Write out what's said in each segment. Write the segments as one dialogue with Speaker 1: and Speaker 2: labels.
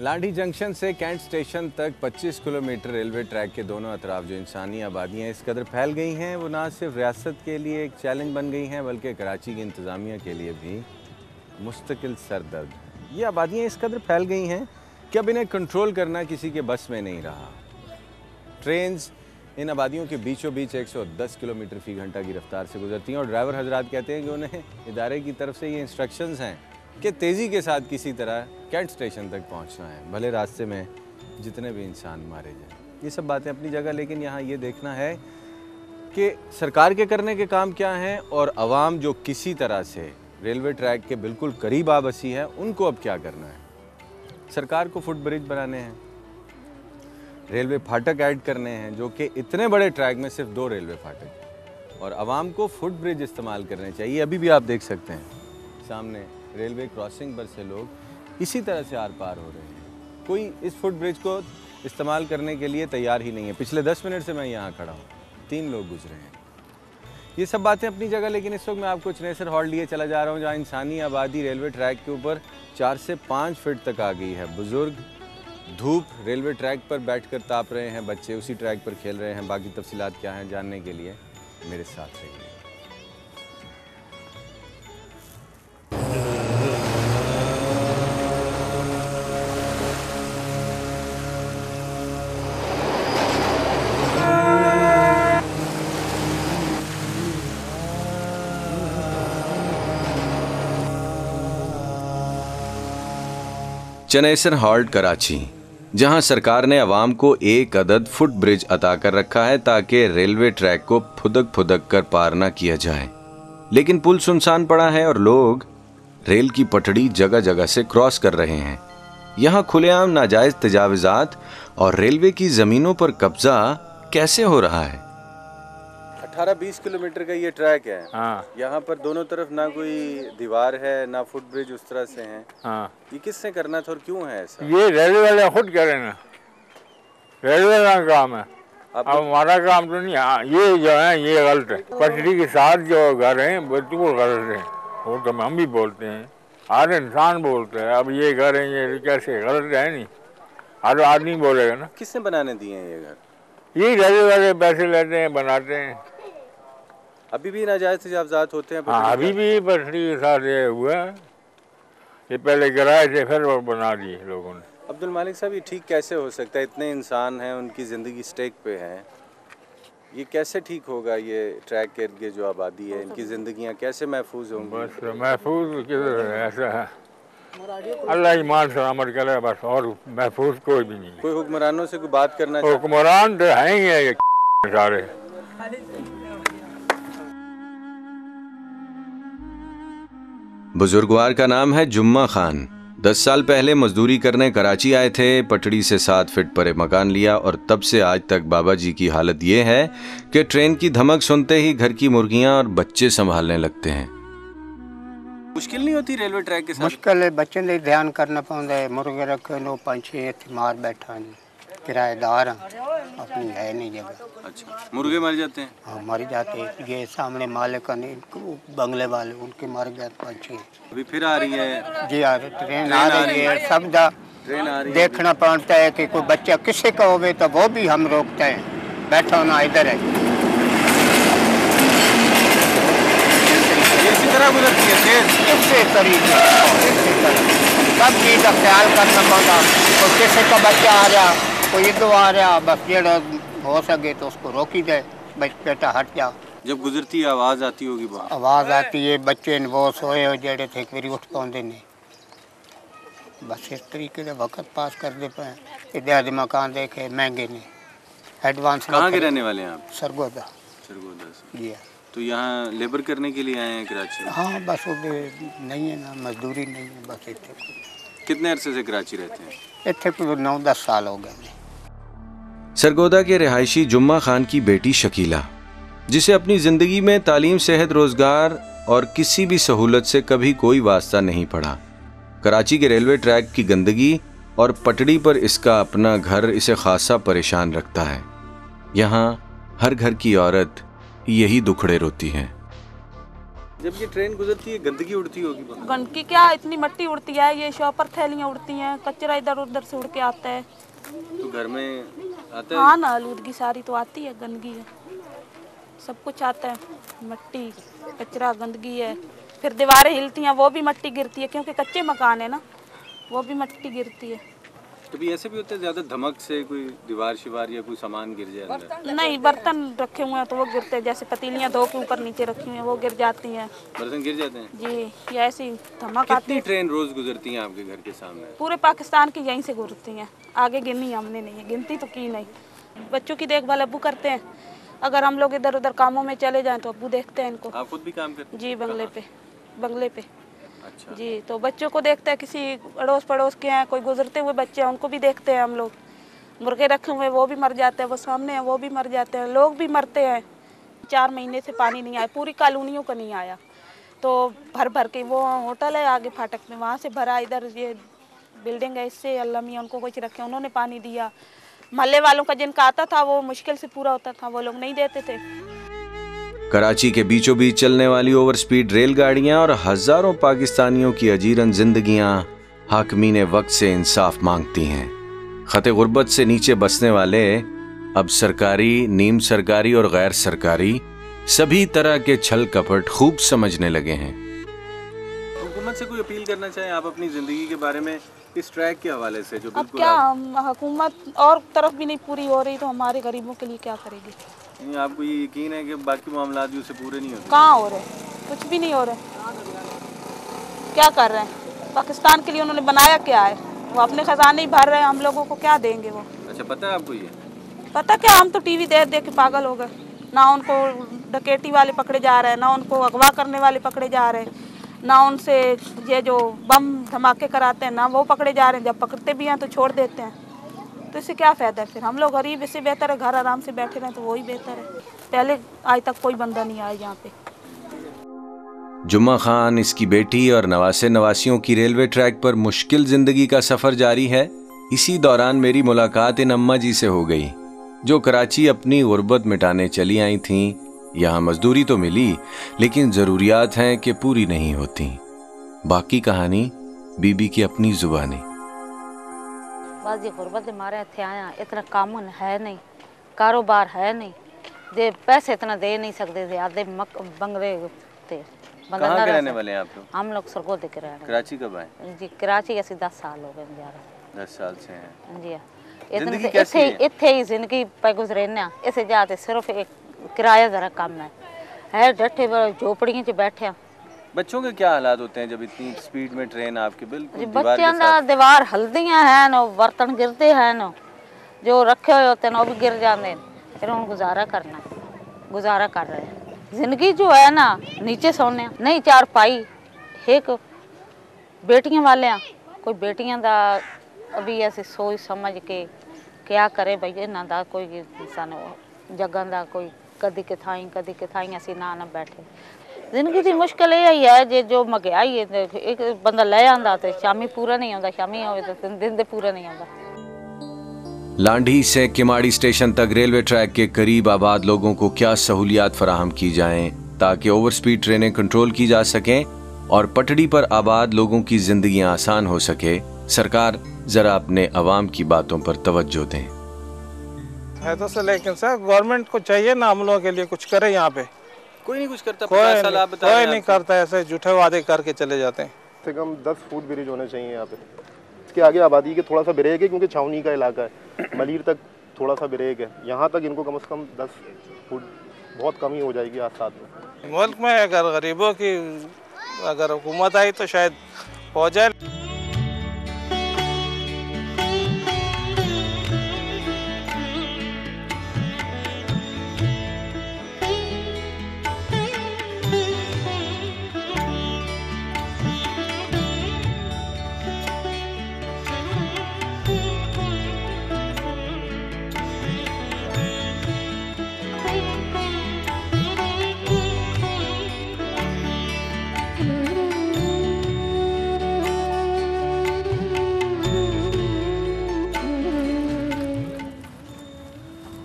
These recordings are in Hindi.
Speaker 1: लाठी जंक्शन से कैंट स्टेशन तक 25 किलोमीटर रेलवे ट्रैक के दोनों अतराफ जो इंसानी आबादियाँ इस कदर फैल गई हैं वो ना सिर्फ रियासत के लिए एक चैलेंज बन गई हैं बल्कि कराची की इंतज़ामिया के लिए भी मुस्तकिल सरदर्द है। ये आबादियाँ इस कदर फैल गई हैं कि अब इन्हें कंट्रोल करना किसी के बस में नहीं रहा। ट्रेन्स इन आबादियों के बीचों बीच 110 किलोमीटर फ़ी घंटा की रफ्तार से गुजरती हैं और ड्राइवर हजरात कहते हैं कि उन्हें इदारे की तरफ से ये इंस्ट्रक्शंस हैं कि तेज़ी के साथ किसी तरह कैंट स्टेशन तक पहुंचना है, भले रास्ते में जितने भी इंसान मारे जाएं। ये सब बातें अपनी जगह, लेकिन यहाँ ये देखना है कि सरकार के करने के काम क्या हैं और आवाम जो किसी तरह से रेलवे ट्रैक के बिल्कुल करीब आबसी है उनको अब क्या करना है। सरकार को फुट ब्रिज बनाने हैं, रेलवे फाटक ऐड करने हैं जो कि इतने बड़े ट्रैक में सिर्फ 2 रेलवे फाटक, और आवाम को फुट ब्रिज इस्तेमाल करने चाहिए। अभी भी आप देख सकते हैं सामने रेलवे क्रॉसिंग पर से लोग इसी तरह से आर पार हो रहे हैं। कोई इस फुट ब्रिज को इस्तेमाल करने के लिए तैयार ही नहीं है। पिछले 10 मिनट से मैं यहाँ खड़ा हूँ, 3 लोग गुजरे हैं। ये सब बातें अपनी जगह, लेकिन इस वक्त मैं आपको चनेसर हॉल्ट लिए चला जा रहा हूँ जहाँ इंसानी आबादी रेलवे ट्रैक के ऊपर 4 से 5 फीट तक आ गई है। बुजुर्ग धूप रेलवे ट्रैक पर बैठकर ताप रहे हैं, बच्चे उसी ट्रैक पर खेल रहे हैं। बाकी तफसीलात क्या हैं जानने के लिए मेरे साथ रहिए। चनेसर हॉल्ट कराची, जहां सरकार ने अवाम को एक अदद फुट ब्रिज अता कर रखा है ताकि रेलवे ट्रैक को फुदक फुदक कर पार न किया जाए, लेकिन पुल सुनसान पड़ा है और लोग रेल की पटड़ी जगह जगह से क्रॉस कर रहे हैं। यहां खुलेआम नाजायज तजावुजात और रेलवे की जमीनों पर कब्जा कैसे हो रहा है। 18-20 किलोमीटर का ये ट्रैक है। हाँ। यहाँ पर दोनों तरफ ना कोई दीवार है ना फुट ब्रिज उस तरह से हैं। हाँ। ये किसने करना था और क्यों है ऐसा? ये
Speaker 2: रेलवे वाले खुद करें ना, रेलवे का काम है। अब हमारा काम तो नहीं। हाँ, ये जो है ये गलत है। पटरी के साथ जो घर है बिल्कुल गलत है। वो तो हम भी बोलते हैं, हर इंसान बोलते हैं। अब ये घर है ये कैसे गलत है? नहीं, हर आदमी बोलेगा ना।
Speaker 1: किसने बनाने दिए हैं ये घर?
Speaker 2: ये रेलवे वाले पैसे लेते हैं, बनाते हैं।
Speaker 1: अभी भी नाजायज तजावुजात होते हैं?
Speaker 2: हाँ, अभी भी पटरी के साथ ये हुआ है। ये पहले गिराए थे फिर वो बना दिए लोगों ने।
Speaker 1: अब्दुल मालिक साहब, ये ठीक कैसे हो सकता है? इतने इंसान हैं, उनकी ज़िंदगी स्टेक पे है, ये कैसे ठीक होगा? ये ट्रैक के इर्द जो आबादी है इनकी ज़िंदगियाँ कैसे महफूज होंगी?
Speaker 2: बस महफूज किधर है? ऐसा है, अल्लाह ईमान सलामत करे बस, और महफूज कोई भी नहीं।
Speaker 1: कोई हुक्मरानों से कोई बात करना?
Speaker 2: हुक्मरान तो हैं ही है ये सारे।
Speaker 3: बुजुर्गवार का नाम है जुम्मा खान। 10 साल पहले मजदूरी करने कराची आए थे। पटड़ी से 7 फीट परे मकान लिया और तब से आज तक बाबा जी की हालत ये है कि ट्रेन की धमक सुनते ही घर की मुर्गियां और बच्चे संभालने लगते हैं।
Speaker 1: मुश्किल नहीं होती रेलवे ट्रैक के साथ?
Speaker 4: मुश्किल है, बच्चे ने ध्यान करना पड़ता है। मुर्गे रखे नो पंछी मार बैठा नहीं, किराएदार अपनी है नहीं जगह।
Speaker 1: अच्छा, मुर्गे मर जाते हैं?
Speaker 4: हाँ, मर जाते हैं। ये सामने मालिक बंगले वाले उनके मर गए पंछी।
Speaker 1: अभी फिर आ रही है?
Speaker 4: जी आ रही, ट्रेन आ रही है। सब
Speaker 1: ट्रेन आ रही है।
Speaker 4: देखना पड़ता है कि कोई बच्चा किसी का होवे तो वो भी हम रोकते हैं, बैठो ना इधर है।
Speaker 1: इसी तरह गुजरती है
Speaker 4: इसी तरीके सब चीज़ का ख्याल करना पड़ता। तो किसी का बच्चा आ रहा, कोई इधर आ रहा, बस जेड़ा हो सके तो उसको रोकी दे, बस बेटा हट जा।
Speaker 1: जब गुजरती है आवाज़ आती होगी? बहुत
Speaker 4: आवाज़ आती है। बच्चे ने वो सोए हो जेड़े थे फिर उठ पाते नहीं। बस इस तरीके से वक्त पास कर दे पाए। इधर मकान देखे महंगे नहीं, एडवांस।
Speaker 1: कहाँ के रहने वाले हैं आप?
Speaker 4: सरगोदा।
Speaker 1: सरगोदा से?
Speaker 4: जी।
Speaker 1: तो यहाँ लेबर करने के लिए आए हैं कराची?
Speaker 4: हाँ, बस वो नहीं है ना, मजदूरी नहीं है बस। इतने
Speaker 1: कितने अरसे से कराची रहते हैं?
Speaker 4: इतने को 9-10 साल हो गए।
Speaker 3: सरगोदा के रिहायशी जुम्मा खान की बेटी शकीला, जिसे अपनी जिंदगी में तालीम, सेहत, रोजगार और किसी भी सहूलत से कभी कोई वास्ता नहीं पड़ा। कराची के रेलवे ट्रैक की गंदगी और पटड़ी पर इसका अपना घर इसे खासा परेशान रखता है। यहाँ हर घर की औरत यही दुखड़े रोती हैं।
Speaker 1: जब ये ट्रेन गुजरती है गंदगी उड़ती होगी बहुत।
Speaker 5: गंदगी क्या, इतनी मिट्टी उड़ती है, ये शॉपर थैलियाँ उड़ती हैं, कचरा इधर उधर से उड़ के आता है।
Speaker 1: तो घर में आता है?
Speaker 5: हाँ ना, आलूदगी सारी तो आती है, गंदगी है, सब कुछ आता है, मिट्टी कचरा गंदगी है। फिर दीवारें हिलती हैं, वो भी मिट्टी गिरती है, क्योंकि कच्चे मकान है ना, वो भी मिट्टी गिरती है।
Speaker 1: कभी ऐसे भी होता है ज़्यादा धमक से कोई दीवार शिवार या कोई सामान गिर जाए अंदर?
Speaker 5: नहीं, बर्तन रखे हुए हैं तो वो गिरते हैं, जैसे पतीलियाँ धो के ऊपर नीचे रखी हुई हैं वो गिर जाती हैं।
Speaker 1: बर्तन गिर जाते हैं
Speaker 5: जी, ये ऐसी धमक आती
Speaker 1: कितनी
Speaker 5: है।
Speaker 1: ट्रेन रोज गुजरती हैं आपके घर के सामने?
Speaker 5: पूरे पाकिस्तान की यहीं से गुजरती हैं, आगे गिनी हमने नहीं है, गिनती तो की नहीं। बच्चों की देखभाल अब्बू करते हैं, अगर हम लोग इधर उधर कामों में चले जाएं तो अब्बू देखते हैं इनको।
Speaker 1: आप खुद भी काम करते हैं?
Speaker 5: जी, बंगले पे।
Speaker 1: अच्छा
Speaker 5: जी, तो बच्चों को देखते हैं, किसी अड़ोस पड़ोस के हैं कोई गुजरते हुए बच्चे हैं उनको भी देखते हैं हम लोग। मुर्गे रखे हुए वो भी मर जाते हैं, वो सामने हैं वो भी मर जाते हैं, लोग भी मरते हैं। 4 महीने से पानी नहीं आया, पूरी कॉलोनियों को नहीं आया, तो भर भर के वो होटल है आगे फाटक में, वहाँ से भरा, इधर ये बिल्डिंग है इससे अल्लाह मियाँ उनको कुछ रखे, उन्होंने पानी दिया। मोहल्ले वालों का जिनका आता था वो मुश्किल से पूरा होता था, वो लोग नहीं देते थे।
Speaker 3: कराची के बीचों बीच चलने वाली ओवर स्पीड रेलगाड़ियां और हजारों पाकिस्तानियों की अजीरन जिंदगियां हाकमीन वक्त से इंसाफ मांगती हैं। खते गुर्बत से नीचे बसने वाले अब सरकारी, नीम सरकारी और गैर सरकारी सभी तरह के छल कपट खूब समझने लगे हैं।
Speaker 1: हुकूमत से कोई अपील करना चाहें आप अपनी जिंदगी के बारे में इस ट्रैक के हवाले से जो
Speaker 5: अब
Speaker 1: बिल्कुल
Speaker 5: क्या, हुकूमत और तरफ भी नहीं पूरी हो रही तो हमारे गरीबों के लिए क्या करेगी?
Speaker 1: नहीं, आपको ये यकीन है कि बाकी मामला भी उससे पूरे नहीं होते?
Speaker 5: कहाँ हो रहे, कुछ भी नहीं हो रहे। क्या कर रहे हैं? पाकिस्तान के लिए उन्होंने बनाया क्या है? वो अपने खजाने ही भर रहे हैं, हम लोगों को क्या देंगे वो?
Speaker 1: अच्छा, पता है आपको ये?
Speaker 5: पता क्या, हम तो टीवी देख देख के पागल हो गए। ना उनको डकैती वाले पकड़े जा रहे हैं, ना उनको अगवा करने वाले पकड़े जा रहे हैं, ना उनसे ये जो बम धमाके कराते हैं ना वो पकड़े जा रहे हैं। जब पकड़ते भी हैं तो छोड़ देते हैं, तो इससे क्या फ़ायदा है? फिर हम लोग गरीब, इससे बेहतर है घर आराम से बैठे रहें, तो वही बेहतर है। पहले आज तक कोई बंदा नहीं आया यहाँ पे।
Speaker 3: जुम्मा खान, इसकी बेटी और नवासे नवासियों की रेलवे ट्रैक पर मुश्किल जिंदगी का सफर जारी है। इसी दौरान मेरी मुलाकात इन अम्मा जी से हो गई जो कराची अपनी गुर्बत मिटाने चली आई थीं। यहाँ मजदूरी तो मिली लेकिन जरूरियात हैं कि पूरी नहीं होती। बाकी कहानी बीबी की अपनी जुबानी।
Speaker 6: बस ये गुर्बत मारे इतने आया, इतना काम है नहीं, कारोबार है नहीं, दे पैसे इतना दे नहीं सकते थे, आधे बंगले थे।
Speaker 1: कहाँ के रहने वाले हैं आप लोग?
Speaker 6: हम लोग सरगोदे के रहने।
Speaker 1: कराची कब आए?
Speaker 6: जी, कराची ऐसे 10 साल हो गए जा रहे।
Speaker 1: 10 साल से हैं।
Speaker 6: जी, इतने ही जिंदगी पे गुजरे ना, ऐसे जाते सिर्फ एक किराया जरा कम है डटे झोपड़ियों च बैठे।
Speaker 1: बच्चों के क्या हालात होते हैं जब इतनी स्पीड में ट्रेन आपके बिल्कुल
Speaker 6: बच्चों का दीवार हल्दियाँ हैं न, बर्तन गिरते हैं न, जो रखे हुए होते हैं वो भी गिर जाते हैं। फिर उन गुजारा कर रहे हैं। जिंदगी जो है ना, नीचे सोने नहीं, 4 पाई एक बेटियां वाले हैं, कोई बेटियां दा अभी ऐसे सोच समझ के क्या करे भाई, इन्हों का कोई सानू जगह का कोई कदी के थाई असी ना बैठे। जिंदगी की मुश्किल यही है जे जो महंगाई है, एक बंदा ले आंदा तो शामी पूरा नहीं आता, शामी हो तो दिन दे पूरा नहीं आता।
Speaker 3: लांढी से किमाड़ी स्टेशन तक रेलवे ट्रैक के करीब आबाद लोगों को क्या सहूलियात फराहम की जाएं ताकि ओवर स्पीड ट्रेनें कंट्रोल की जा सकें और पटड़ी पर आबाद लोगों की जिंदगियां आसान हो सके। सरकार जरा अपने अवाम की बातों पर तवज्जो दें।
Speaker 7: है तो सर, लेकिन सर गवर्नमेंट को चाहिए ना हम लोगों के लिए कुछ करे। यहाँ पे
Speaker 1: कोई नहीं कुछ करता।
Speaker 7: कोई नहीं करता, ऐसे झूठे वादे करके चले जाते हैं।
Speaker 8: कम से कम 10 फुट ब्रिज होने चाहिए यहाँ पे। इसके आगे आबादी के थोड़ा सा ब्रेक है क्योंकि छावनी का इलाका है, मलीर तक थोड़ा सा ब्रेक है, यहाँ तक इनको कम से कम 10 फुट बहुत कमी हो जाएगी आज साथ में।
Speaker 7: मुल्क में अगर गरीबों की अगर हुकूमत आई तो शायद हो जाए।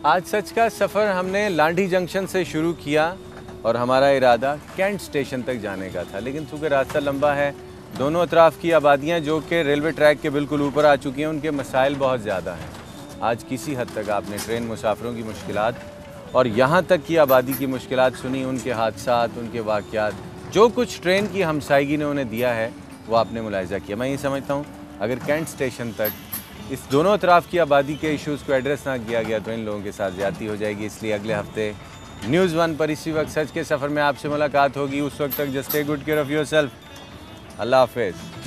Speaker 1: आज सच का सफ़र हमने लांढी जंक्शन से शुरू किया और हमारा इरादा कैंट स्टेशन तक जाने का था, लेकिन चूँकि रास्ता लंबा है, दोनों अतराफ़ की आबादियाँ जो कि रेलवे ट्रैक के बिल्कुल ऊपर आ चुकी हैं, उनके मसाइल बहुत ज़्यादा हैं। आज किसी हद तक आपने ट्रेन मुसाफिरों की मुश्किलात और यहाँ तक की आबादी की मुश्किलात सुनी, उनके हादसात, उनके वाक़यात, जो कुछ ट्रेन की हमसायगी ने उन्हें दिया है वो आपने मुलाहिज़ा किया। मैं ये समझता हूँ अगर कैंट स्टेशन तक इस दोनों अतराफ़ की आबादी के इशूज़ को एड्रेस ना किया गया तो इन लोगों के साथ ज़्यादती हो जाएगी। इसलिए अगले हफ्ते न्यूज़ 1 पर इसी वक्त सच के सफ़र में आपसे मुलाकात होगी। उस वक्त तक just take good care of yourself. अल्लाह हाफ़िज़।